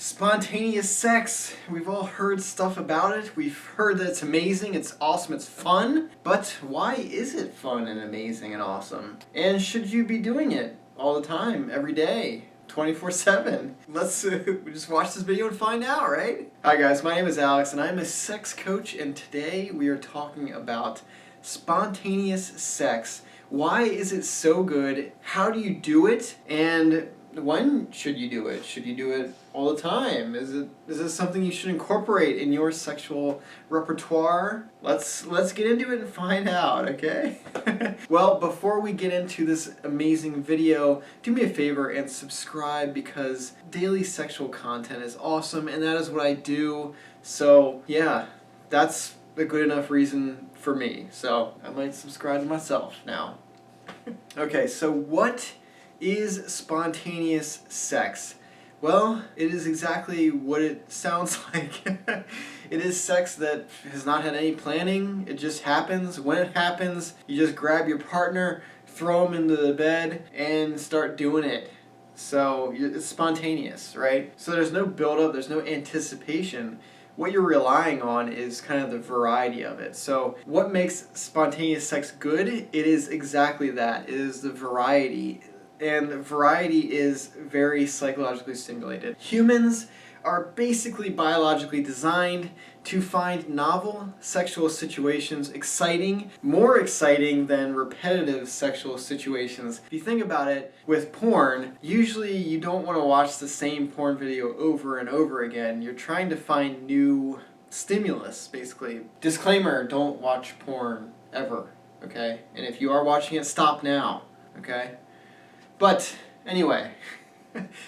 Spontaneous sex. We've all heard stuff about it. We've heard that it's amazing, it's awesome, it's fun. But why is it fun and amazing and awesome? And should you be doing it all the time, every day, 24/7? Let's just watch this video and find out, right? Hi guys, my name is Alex and I'm a sex coach, and today we are talking about spontaneous sex. Why is it so good? How do you do it? And when should you do it? Should you do it all the time? Is this something you should incorporate in your sexual repertoire? Let's get into it and find out, okay? Well, before we get into this amazing video, do me a favor and subscribe, because daily sexual content is awesome and that is what I do. So yeah, that's a good enough reason for me. So I might subscribe to myself now. Okay, so what is spontaneous sex? Well, it is exactly what it sounds like. It is sex that has not had any planning. It just happens. When it happens, you just grab your partner, throw them into the bed, and start doing it. So it's spontaneous, right? So there's no build-up, there's no anticipation. What you're relying on is kind of the variety of it. So what makes spontaneous sex good? It is exactly that. It is the variety. And variety is very psychologically stimulated. Humans are basically biologically designed to find novel sexual situations exciting, more exciting than repetitive sexual situations. If you think about it, with porn, usually you don't want to watch the same porn video over and over again. You're trying to find new stimulus, basically. Disclaimer, don't watch porn ever, okay? And if you are watching it, stop now, okay? But anyway,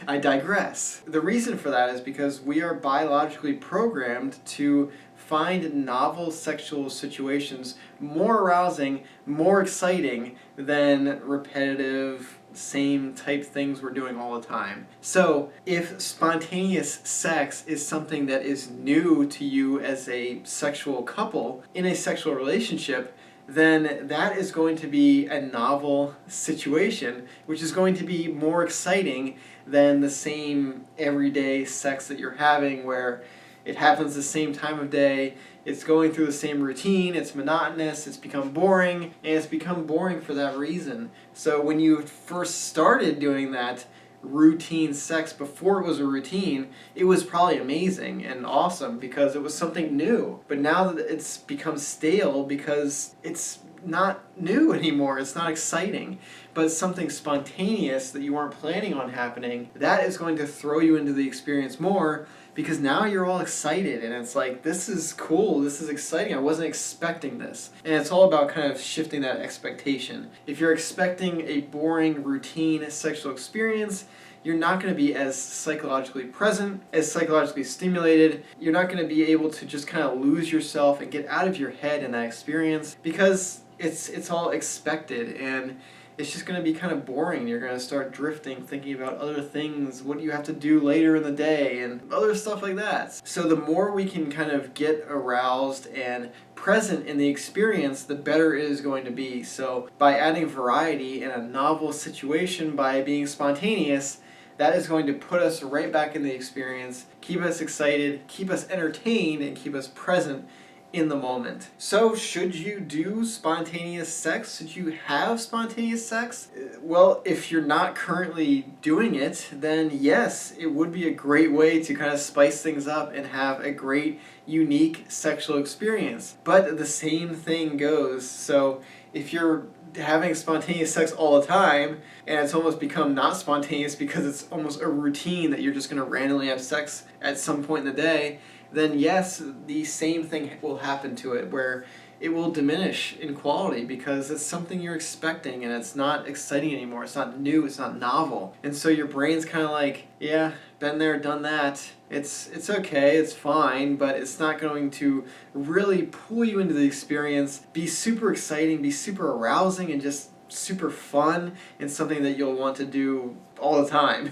I digress. The reason for that is because we are biologically programmed to find novel sexual situations more arousing, more exciting than repetitive, same type things we're doing all the time. So if spontaneous sex is something that is new to you as a sexual couple in a sexual relationship, then that is going to be a novel situation, which is going to be more exciting than the same everyday sex that you're having, where it happens the same time of day, it's going through the same routine, it's monotonous, it's become boring, and it's become boring for that reason. So when you first started doing that routine sex before it was a routine, it was probably amazing and awesome because it was something new. But now that it's become stale because it's not new anymore, it's not exciting, but it's something spontaneous that you weren't planning on happening, that is going to throw you into the experience more, because now you're all excited and it's like, this is cool, this is exciting, I wasn't expecting this. And it's all about kind of shifting that expectation. If you're expecting a boring, routine sexual experience, you're not going to be as psychologically present, as psychologically stimulated. You're not going to be able to just kind of lose yourself and get out of your head in that experience, because it's all expected, and it's just going to be kind of boring. You're going to start drifting, thinking about other things, what you have to do later in the day, and other stuff like that. So the more we can kind of get aroused and present in the experience, the better it is going to be. So by adding variety in a novel situation, by being spontaneous, that is going to put us right back in the experience, keep us excited, keep us entertained, and keep us present in the moment. So should you do spontaneous sex? Should you have spontaneous sex? Well, if you're not currently doing it, then yes, it would be a great way to kind of spice things up and have a great, unique sexual experience. But the same thing goes. So if you're having spontaneous sex all the time and it's almost become not spontaneous because it's almost a routine that you're just going to randomly have sex at some point in the day, then yes, the same thing will happen to it, where it will diminish in quality because it's something you're expecting and it's not exciting anymore, it's not new, it's not novel. And so your brain's kind of like, yeah, been there, done that, it's okay, it's fine, but it's not going to really pull you into the experience, be super exciting, be super arousing, and just super fun, and something that you'll want to do all the time.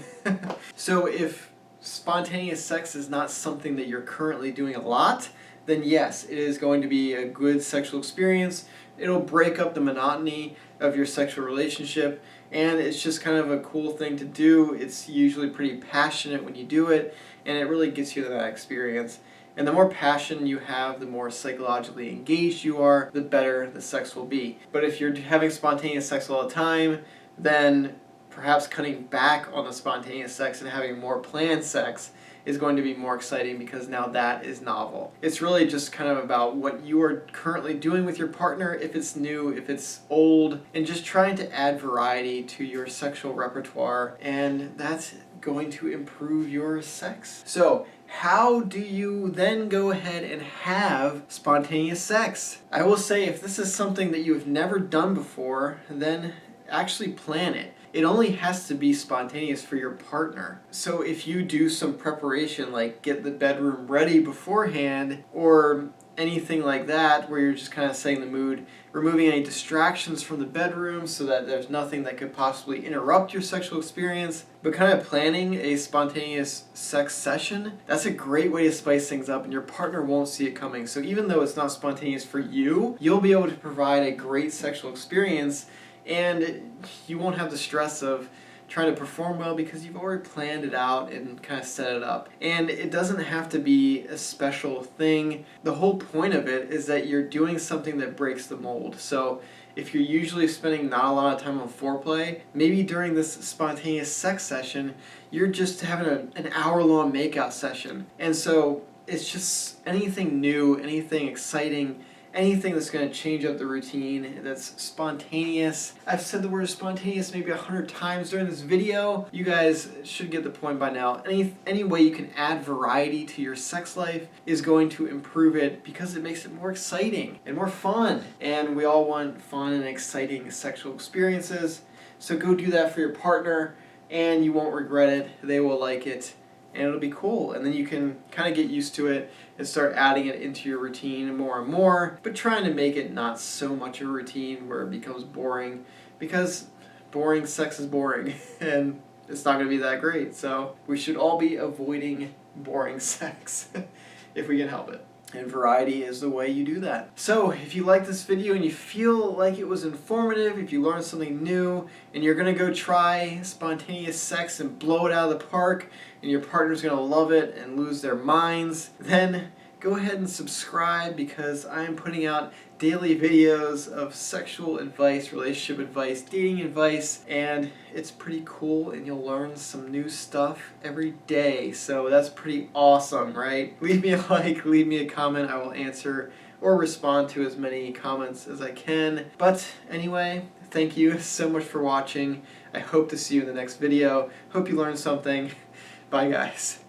So if spontaneous sex is not something that you're currently doing a lot, then yes, it is going to be a good sexual experience. It'll break up the monotony of your sexual relationship, and it's just kind of a cool thing to do. It's usually pretty passionate when you do it, and it really gets you to that experience. And the more passion you have, the more psychologically engaged you are, the better the sex will be. But if you're having spontaneous sex all the time, then perhaps cutting back on the spontaneous sex and having more planned sex is going to be more exciting, because now that is novel. It's really just kind of about what you are currently doing with your partner, if it's new, if it's old, and just trying to add variety to your sexual repertoire, and that's going to improve your sex. So, how do you then go ahead and have spontaneous sex? I will say, if this is something that you have never done before, then actually plan it. It only has to be spontaneous for your partner. So if you do some preparation, like get the bedroom ready beforehand, or anything like that, where you're just kind of setting the mood, removing any distractions from the bedroom so that there's nothing that could possibly interrupt your sexual experience, but kind of planning a spontaneous sex session, that's a great way to spice things up, and your partner won't see it coming. So even though it's not spontaneous for you, you'll be able to provide a great sexual experience, and you won't have the stress of trying to perform well, because you've already planned it out and kind of set it up. And it doesn't have to be a special thing. The whole point of it is that you're doing something that breaks the mold. So if you're usually spending not a lot of time on foreplay, maybe during this spontaneous sex session, you're just having an hour-long makeout session. And so it's just anything new, anything exciting, anything that's going to change up the routine, that's spontaneous. I've said the word spontaneous maybe 100 times during this video. You guys should get the point by now. Any way you can add variety to your sex life is going to improve it, because it makes it more exciting and more fun. And we all want fun and exciting sexual experiences. So go do that for your partner, and you won't regret it. They will like it, and it'll be cool. And then you can kind of get used to it and start adding it into your routine more and more, but trying to make it not so much a routine where it becomes boring, because boring sex is boring and it's not going to be that great. So we should all be avoiding boring sex if we can help it. And variety is the way you do that. So if you like this video and you feel like it was informative, if you learned something new, and you're going to go try spontaneous sex and blow it out of the park, and your partner's going to love it and lose their minds, then go ahead and subscribe, because I'm putting out daily videos of sexual advice, relationship advice, dating advice, and it's pretty cool, and you'll learn some new stuff every day. So that's pretty awesome, right? Leave me a like, leave me a comment. I will answer or respond to as many comments as I can. But anyway, thank you so much for watching. I hope to see you in the next video. Hope you learned something. Bye, guys.